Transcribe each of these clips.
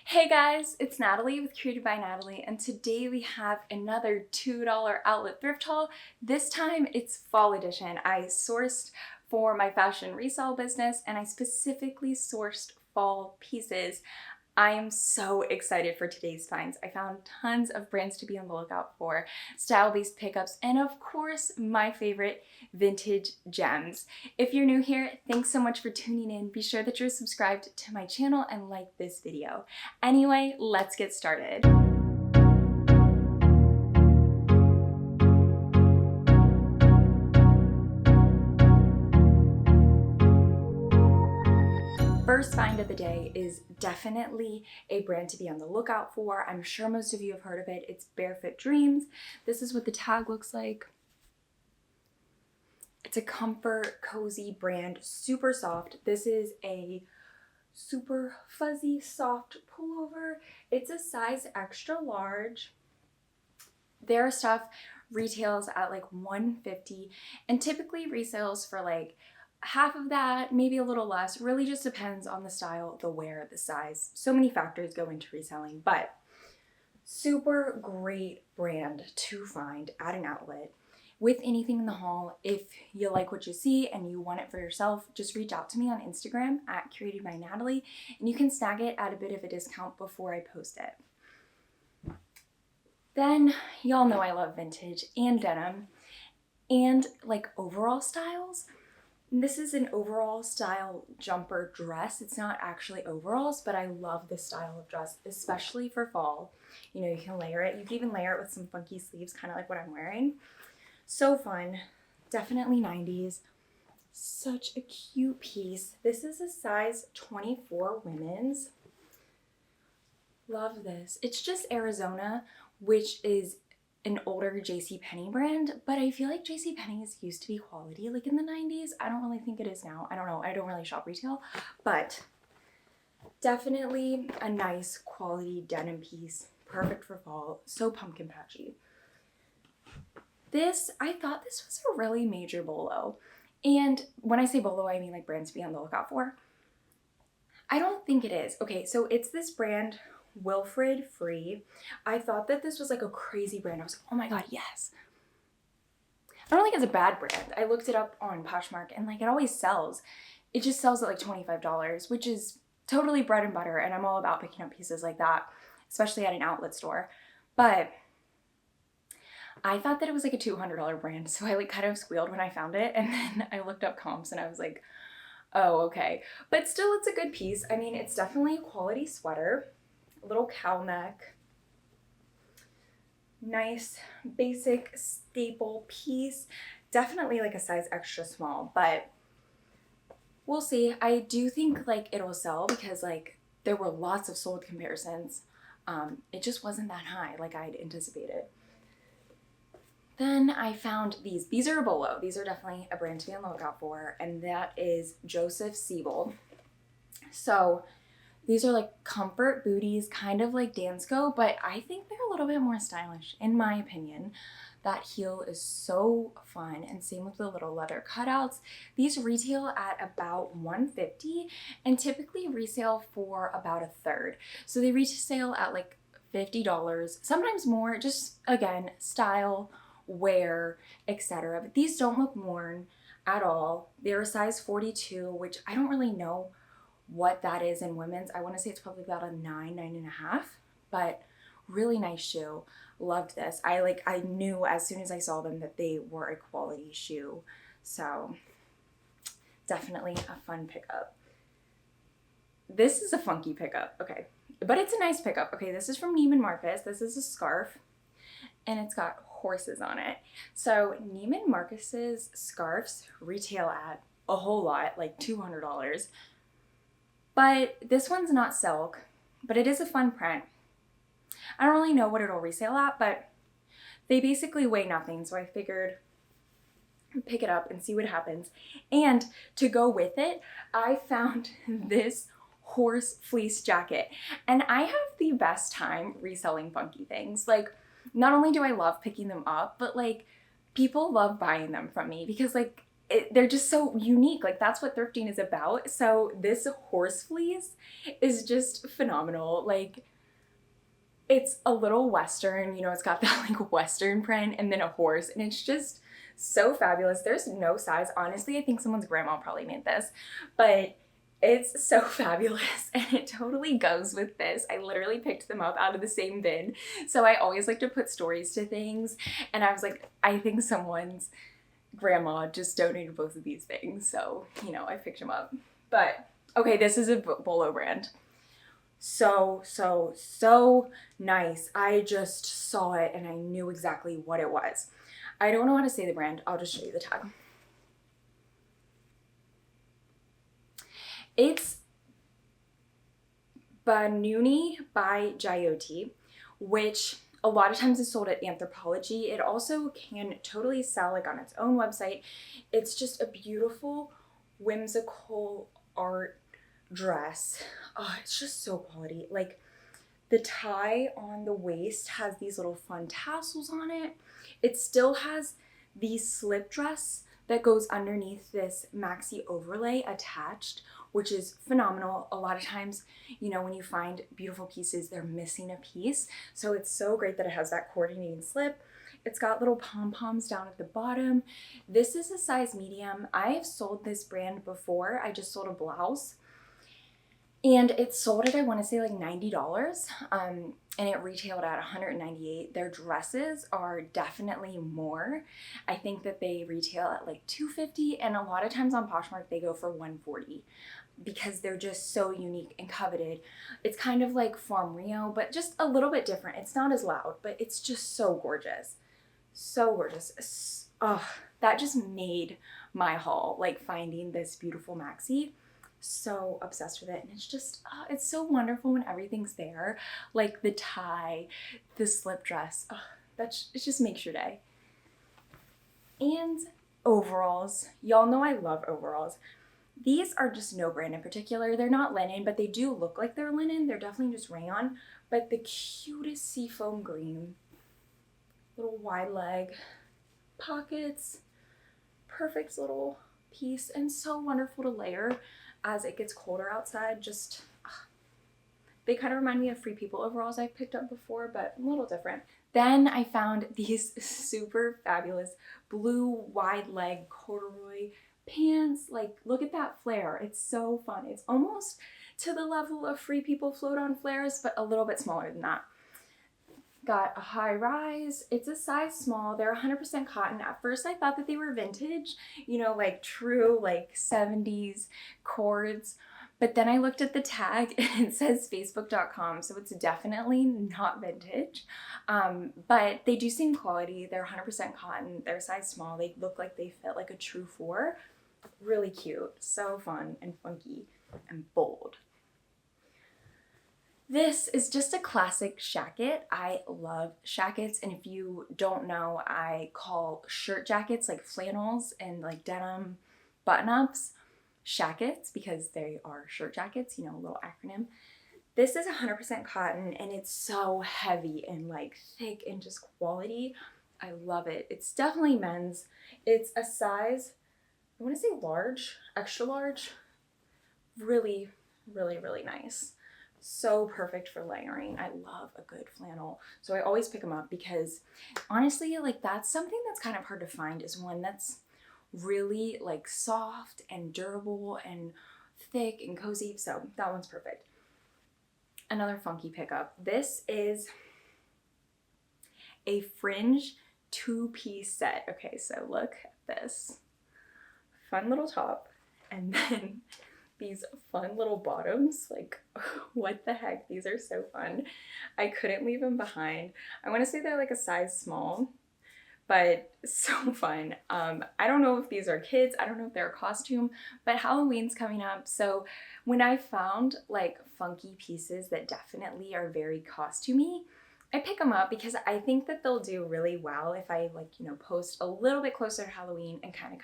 Hey guys, it's Natalie with Created by Natalie, and today we have another $2 outlet thrift haul. This time it's fall edition. I sourced for my fashion resale business and I specifically sourced fall pieces. I am so excited for today's finds. I found tons of brands to be on the lookout for, style-based pickups, and of course, my favorite, vintage gems. If you're new here, thanks so much for tuning in. Be sure that you're subscribed to my channel and like this video. Anyway, let's get started. First find of the day is definitely a brand to be on the lookout for. I'm sure most of you have heard of it. It's Barefoot Dreams. This is what the tag looks like. It's a comfort, cozy brand, super soft. This is a super fuzzy, soft pullover. It's a size extra large. Their stuff retails at like $150 and typically resales for like half of that, maybe a little less. Really just depends on the style, the wear, the size. So many factors go into reselling, but super great brand to find at an outlet. With anything in the haul, if you like what you see and you want it for yourself, just reach out to me on Instagram at Created by Natalie, and you can snag it at a bit of a discount before I post it. Then, y'all know I love vintage and denim and like overall styles. This is an overall style jumper dress. It's not actually overalls, but I love this style of dress, especially for fall. You know, you can layer it. You can even layer it with some funky sleeves, kind of like what I'm wearing. So fun. Definitely 90s. Such a cute piece. This is a size 24 women's. Love this. It's just Arizona, which is an older JCPenney brand, but I feel like JCPenney's used to be quality like in the 90s. I don't really think it is now. I don't know. I don't really shop retail, but definitely a nice quality denim piece. Perfect for fall. So pumpkin patchy. I thought this was a really major bolo. And when I say bolo, I mean like brands to be on the lookout for. I don't think it is. Okay, so it's this brand, Wilfred Free. I thought that this was like a crazy brand. I was like, oh my God, yes. I don't think it's a bad brand. I looked it up on Poshmark and like it always sells. It just sells at like $25, which is totally bread and butter. And I'm all about picking up pieces like that, especially at an outlet store. But I thought that it was like a $200 brand. So I like kind of squealed when I found it. And then I looked up comps and I was like, oh, okay. But still, it's a good piece. I mean, it's definitely a quality sweater. A little cowl neck. Nice, basic, staple piece. Definitely like a size extra small, but we'll see. I do think like it'll sell because like there were lots of sold comparisons. It just wasn't that high like I'd anticipated. Then I found these. These are a bolo. These are definitely a brand to be on the lookout for, and that is Joseph Siebel. So these are like comfort booties, kind of like Dansko, but I think they're a little bit more stylish, in my opinion. That heel is so fun, and same with the little leather cutouts. These retail at about $150 and typically resale for about a third. So they resale at like $50, sometimes more, just again, style, wear, etc. But these don't look worn at all. They're a size 42, which I don't really know what that is in women's. I want to say it's probably about a 9.5, but really nice shoe. Loved this. I knew as soon as I saw them that they were a quality shoe. So definitely a fun pickup. This is a funky pickup. Okay, but it's a nice pickup. Okay, this is from Neiman Marcus. This is a scarf and it's got horses on it. So Neiman Marcus's scarves retail at a whole lot, like $200. But this one's not silk, but it is a fun print. I don't really know what it'll resale at, but they basically weigh nothing. So I figured pick it up and see what happens. And to go with it, I found this horse fleece jacket. And I have the best time reselling funky things. Like, not only do I love picking them up, but like people love buying them from me because like they're just so unique. Like that's what thrifting is about. So this horse fleece is just phenomenal. Like it's a little Western, you know, it's got that like Western print and then a horse, and it's just so fabulous. There's no size. Honestly, I think someone's grandma probably made this, but it's so fabulous and it totally goes with this. I literally picked them up out of the same bin. So I always like to put stories to things, and I was like, I think someone's grandma just donated both of these things. So, you know, I picked them up. But okay, this is a Bolo brand. So nice. I just saw it and I knew exactly what it was. I don't know how to say the brand. I'll just show you the tag. It's Banuni by Jyoti, which a lot of times is sold at Anthropologie. It also can totally sell like on its own website. It's just a beautiful, whimsical art dress. Oh, it's just so quality. Like the tie on the waist has these little fun tassels on it. It still has the slip dress that goes underneath this maxi overlay attached, which is phenomenal. A lot of times, you know, when you find beautiful pieces, they're missing a piece. So it's so great that it has that coordinating slip. It's got little pom-poms down at the bottom. This is a size medium. I have sold this brand before. I just sold a blouse. And it sold at, I want to say like $90, and it retailed at $198. Their dresses are definitely more. I think that they retail at like $250, and a lot of times on Poshmark they go for $140 because they're just so unique and coveted. It's kind of like Farm Rio, but just a little bit different. It's not as loud, but it's just so gorgeous. So gorgeous. Oh, that just made my haul, like finding this beautiful maxi. So obsessed with it, and it's just it's so wonderful when everything's there, like the tie, the slip dress. It just makes your day. And overalls, y'all know I love overalls. These are just no brand in particular. They're not linen, but they do look like they're linen. They're definitely just rayon, but the cutest seafoam green, little wide leg, pockets, perfect little piece, and so wonderful to layer as it gets colder outside. Just they kind of remind me of Free People overalls I've picked up before, but a little different. Then I found these super fabulous blue wide leg corduroy pants. Like, look at that flare. It's so fun. It's almost to the level of Free People float on flares, but a little bit smaller than that. Got a high rise. It's a size small. They're 100% cotton. At first I thought that they were vintage, you know, like true like 70s cords. But then I looked at the tag and it says facebook.com, so it's definitely not vintage. But they do seem quality. They're 100% cotton. They're size small. They look like they fit like a true 4. Really cute. So fun and funky and bold. This is just a classic shacket. I love shackets, and if you don't know, I call shirt jackets like flannels and like denim button-ups shackets because they are shirt jackets, you know, a little acronym. This is 100% cotton, and it's so heavy and like thick and just quality. I love it. It's definitely men's. It's a size, I want to say large, extra large. Really, really, really nice. So perfect for layering. I love a good flannel. So I always pick them up because honestly, like that's something that's kind of hard to find, is one that's really like soft and durable and thick and cozy. So that one's perfect. Another funky pickup. This is a Fringe Two-Piece Set. Okay, so look at this. Fun little top, and then these fun little bottoms. Like, what the heck? These are so fun. I couldn't leave them behind. I want to say they're like a size small, but so fun. I don't know if these are kids. I don't know if they're a costume, but Halloween's coming up. So when I found like funky pieces that definitely are very costumey, I pick them up because I think that they'll do really well if I like, you know, post a little bit closer to Halloween and kind of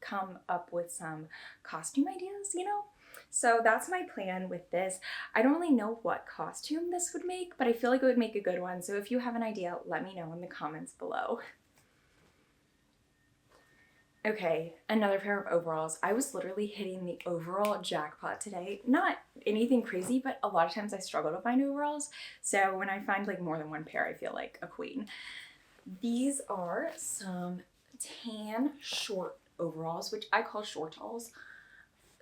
come up with some costume ideas, you know? So that's my plan with this. I don't really know what costume this would make, but I feel like it would make a good one. So if you have an idea, let me know in the comments below. Okay, another pair of overalls. I was literally hitting the overall jackpot today. Not anything crazy, but a lot of times I struggle to find overalls. So when I find like more than one pair, I feel like a queen. These are some tan short overalls, which I call shortalls.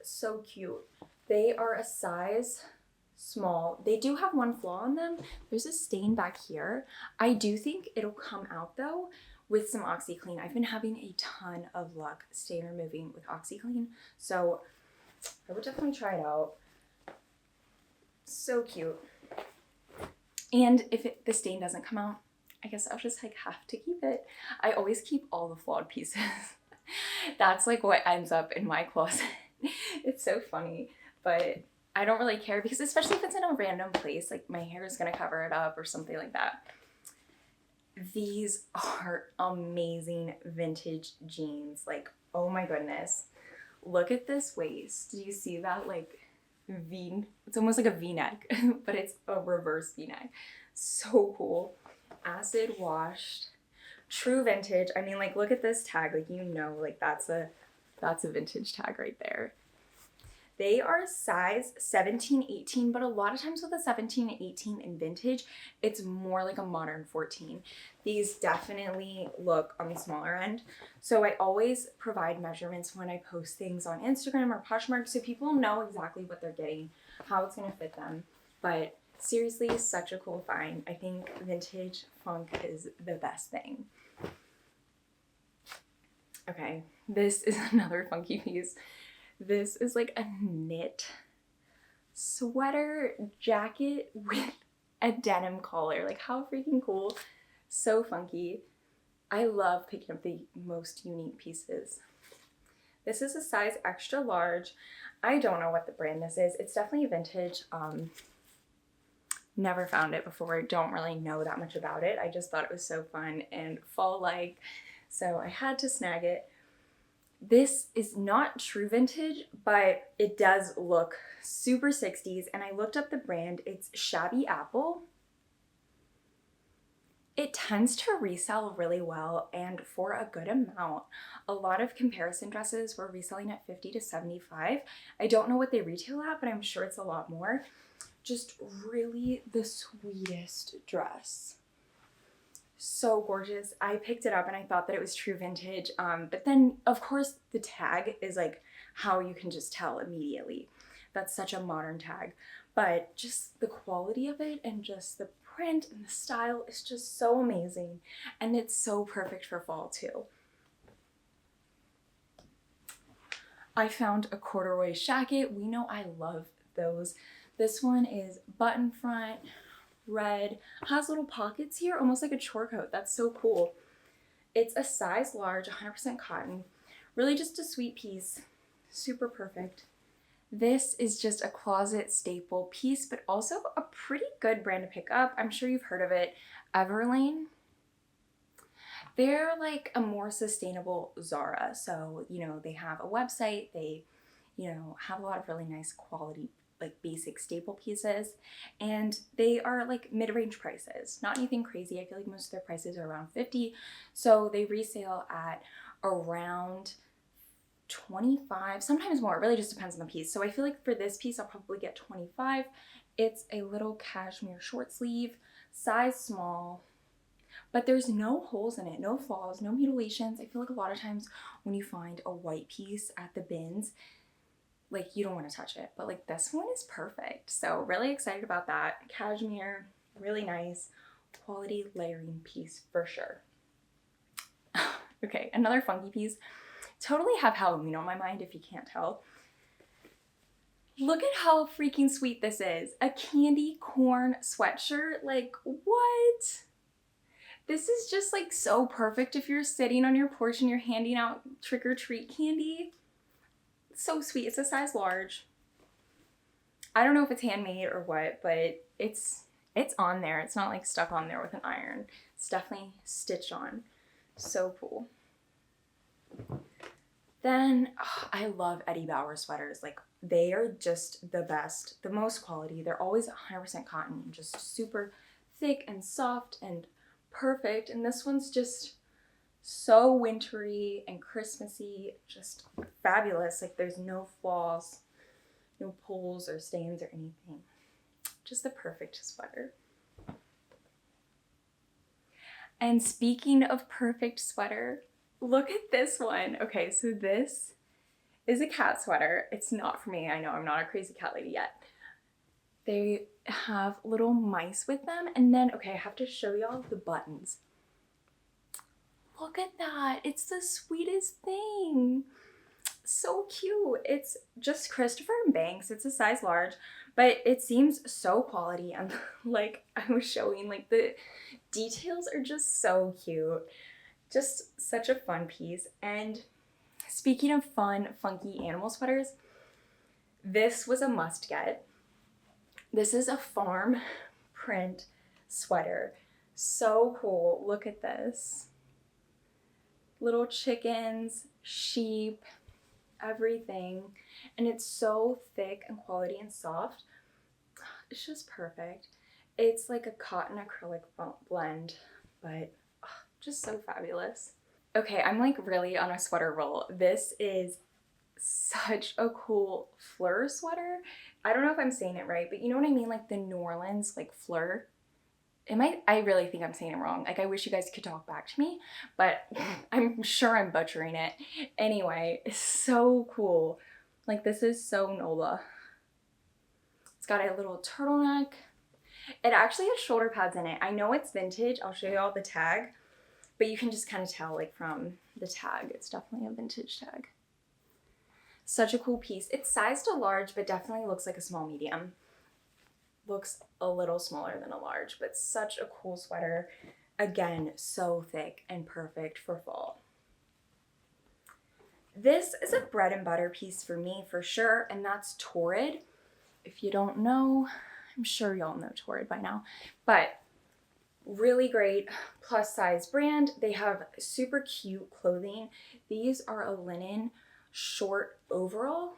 So cute. They are a size small. They do have one flaw in them. There's a stain back here. I do think it'll come out though with some OxiClean. I've been having a ton of luck stain removing with OxiClean, so I would definitely try it out. So cute. And if the stain doesn't come out, I guess I'll just like have to keep it. I always keep all the flawed pieces. That's like what ends up in my closet. It's so funny, but I don't really care because especially if it's in a random place, like my hair is gonna cover it up or something like that. These are amazing vintage jeans. Like, oh my goodness. Look at this waist. Do you see that like V? It's almost like a V-neck, but it's a reverse V-neck. So cool. Acid washed. True vintage. I mean, like, look at this tag. Like, you know, like that's a vintage tag right there. They are size 17, 18, but a lot of times with a 17 and 18 in vintage, it's more like a modern 14. These definitely look on the smaller end. So I always provide measurements when I post things on Instagram or Poshmark so people know exactly what they're getting, how it's gonna fit them. But seriously, such a cool find. I think vintage funk is the best thing. Okay, this is another funky piece. This is like a knit sweater jacket with a denim collar. Like, how freaking cool. So funky. I love picking up the most unique pieces. This is a size extra large. I don't know what the brand this is. It's definitely vintage. Never found it before. Don't really know that much about it. I just thought it was so fun and fall-like, so I had to snag it. This is not true vintage, but it does look super 60s, and I looked up the brand. It's Shabby Apple. It tends to resell really well and for a good amount. A lot of comparison dresses were reselling at $50 to $75. I don't know what they retail at, but I'm sure it's a lot more. Just really the sweetest dress. So gorgeous. I picked it up and I thought that it was true vintage. But then of course the tag is like how you can just tell immediately. That's such a modern tag. But just the quality of it and just the print and the style is just so amazing. And it's so perfect for fall too. I found a Corduroy Jacket. We know I love those. This one is button front, red, has little pockets here, almost like a chore coat. That's so cool. It's a size large, 100% cotton. Really just a sweet piece. Super perfect. This is just a closet staple piece, but also a pretty good brand to pick up. I'm sure you've heard of it. Everlane. They're like a more sustainable Zara. So, you know, they have a website. They, you know, have a lot of really nice quality like basic staple pieces, and they are like mid-range prices, not anything crazy. I feel like most of their prices are around 50, so they resale at around 25, sometimes more. It really just depends on the piece. So I feel like for this piece I'll probably get 25. It's a little cashmere short sleeve, size small, but there's no holes in it, no flaws, no mutilations. I feel like a lot of times when you find a white piece at the bins, like you don't want to touch it, but like this one is perfect. So really excited about that. Cashmere, really nice quality layering piece for sure. Okay, another funky piece. Totally have Halloween on my mind if you can't tell. Look at how freaking sweet this is. A candy corn sweatshirt. Like, what? This is just like so perfect if you're sitting on your porch and you're handing out trick-or-treat candy. So sweet. It's a size large. I don't know if it's handmade or what, but it's on there. It's not like stuck on there with an iron. It's definitely stitched on. So cool. Then I love Eddie Bauer sweaters. Like, they are just the best, the most quality. They're always 100% cotton, just super thick and soft and perfect. And this one's just So wintry and Christmassy, just fabulous. Like there's no flaws, no pulls or stains or anything. Just the perfect sweater. And speaking of perfect sweater, look at this one. Okay, so this is a cat sweater. It's not for me. I know I'm not a crazy cat lady yet. They have little mice with them. And then, okay, I have to show y'all the buttons. Look at that. It's the sweetest thing. So cute. It's just Christopher & Banks. It's a size large, but it seems so quality. And like I was showing, like the details are just so cute. Just such a fun piece. And speaking of fun, funky animal sweaters, this was a must get. This is a farm print sweater. So cool. Look at this. Little chickens, sheep, everything. And it's so thick and quality and soft. It's just perfect. It's like a cotton acrylic blend, but just so fabulous. Okay, I'm like really on a sweater roll. This is such a cool fleur sweater. I don't know if I'm saying it right, but you know what I mean? Like the New Orleans, like fleur. I really think I'm saying it wrong. Like I wish you guys could talk back to me, but I'm sure I'm butchering it. Anyway, it's so cool. Like this is so Nola. It's got a little turtleneck. It actually has shoulder pads in it. I know it's vintage. I'll show you all the tag, but you can just kind of tell like from the tag, it's definitely a vintage tag. Such a cool piece. It's sized a large, but definitely looks like a small medium. Looks a little smaller than a large, but such a cool sweater. Again, so thick and perfect for fall. This is a bread and butter piece for me for sure, and that's Torrid. If you don't know, I'm sure y'all know Torrid by now, but really great plus size brand. They have super cute clothing. These are a linen short overall.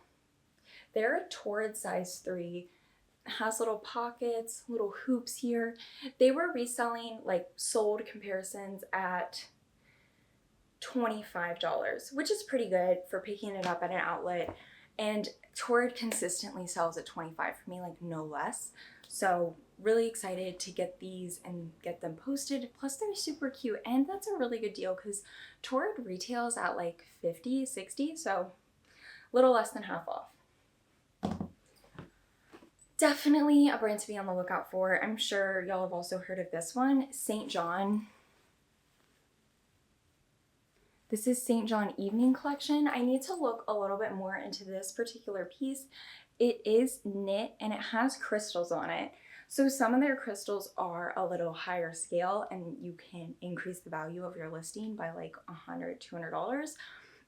They're a Torrid size 3. Has little pockets, little hoops here. They were reselling like sold comparisons at $25, which is pretty good for picking it up at an outlet. And Torrid consistently sells at $25 for me, like no less. So really excited to get these and get them posted. Plus they're super cute, and that's a really good deal because Torrid retails at like $50, $60, so a little less than half off. Definitely a brand to be on the lookout for. I'm sure y'all have also heard of this one, St. John. This is St. John Evening Collection. I need to look a little bit more into this particular piece. It is knit and it has crystals on it. So some of their crystals are a little higher scale and you can increase the value of your listing by like $100, $200.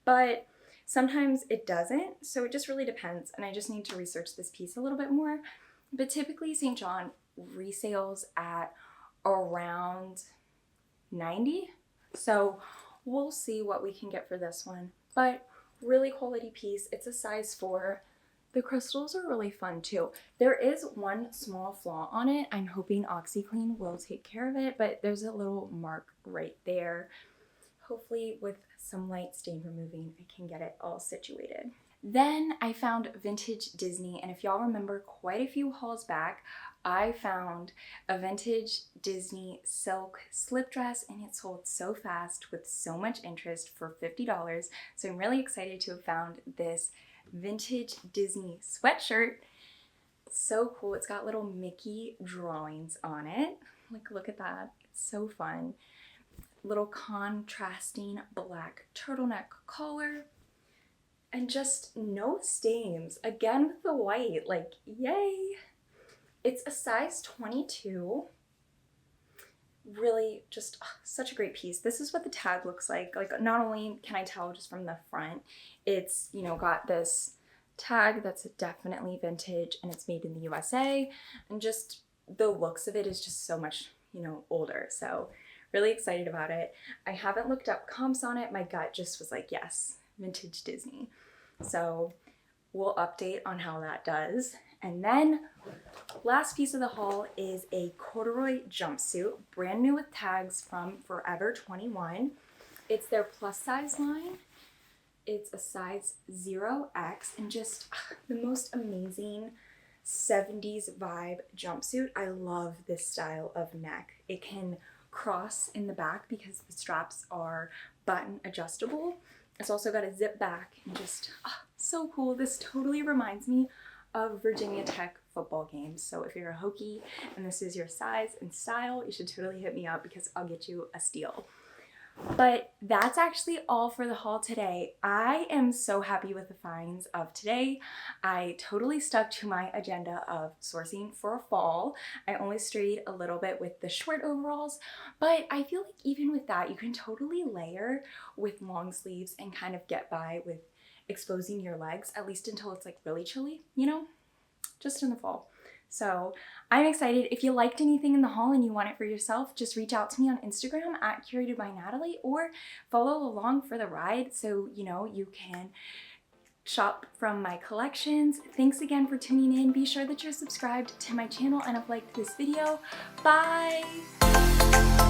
But sometimes it doesn't, so it just really depends, and I just need to research this piece a little bit more. But typically St. John resales at around $90, so we'll see what we can get for this one. But really quality piece. It's a size 4. The crystals are really fun too. There is one small flaw on it. I'm hoping OxyClean will take care of it, but there's a little mark right there. Hopefully with some light stain removing, I can get it all situated. Then I found vintage Disney, and if y'all remember quite a few hauls back, I found a vintage Disney silk slip dress, and it sold so fast with so much interest for $50. So I'm really excited to have found this vintage Disney sweatshirt. So cool. It's got little Mickey drawings on it. Like, look at that. It's so fun. Little contrasting black turtleneck collar, and just no stains. Again with the white, like yay. It's a size 22. Really just such a great piece. This is what the tag looks like. Like not only can I tell just from the front, it's, you know, got this tag that's definitely vintage and it's made in the USA, and just the looks of it is just so much, you know, older. So really excited about it. I haven't looked up comps on it. My gut just was like, yes, vintage Disney. So we'll update on how that does. And then last piece of the haul is a corduroy jumpsuit, brand new with tags from Forever 21. It's their plus size line. It's a size 0X and just the most amazing 70s vibe jumpsuit. I love this style of neck. It can cross in the back because the straps are button adjustable. It's also got a zip back and just so cool. This totally reminds me of Virginia Tech football games. So if you're a Hokie and this is your size and style, you should totally hit me up because I'll get you a steal. But that's actually all for the haul today. I am so happy with the finds of today. I totally stuck to my agenda of sourcing for fall. I only strayed a little bit with the short overalls, but I feel like even with that, you can totally layer with long sleeves and kind of get by with exposing your legs, at least until it's like really chilly, you know, just in the fall. So I'm excited. If you liked anything in the haul and you want it for yourself, just reach out to me on Instagram at Curated by Natalie or follow along for the ride so you know you can shop from my collections. Thanks again for tuning in. Be sure that you're subscribed to my channel and have liked this video. Bye!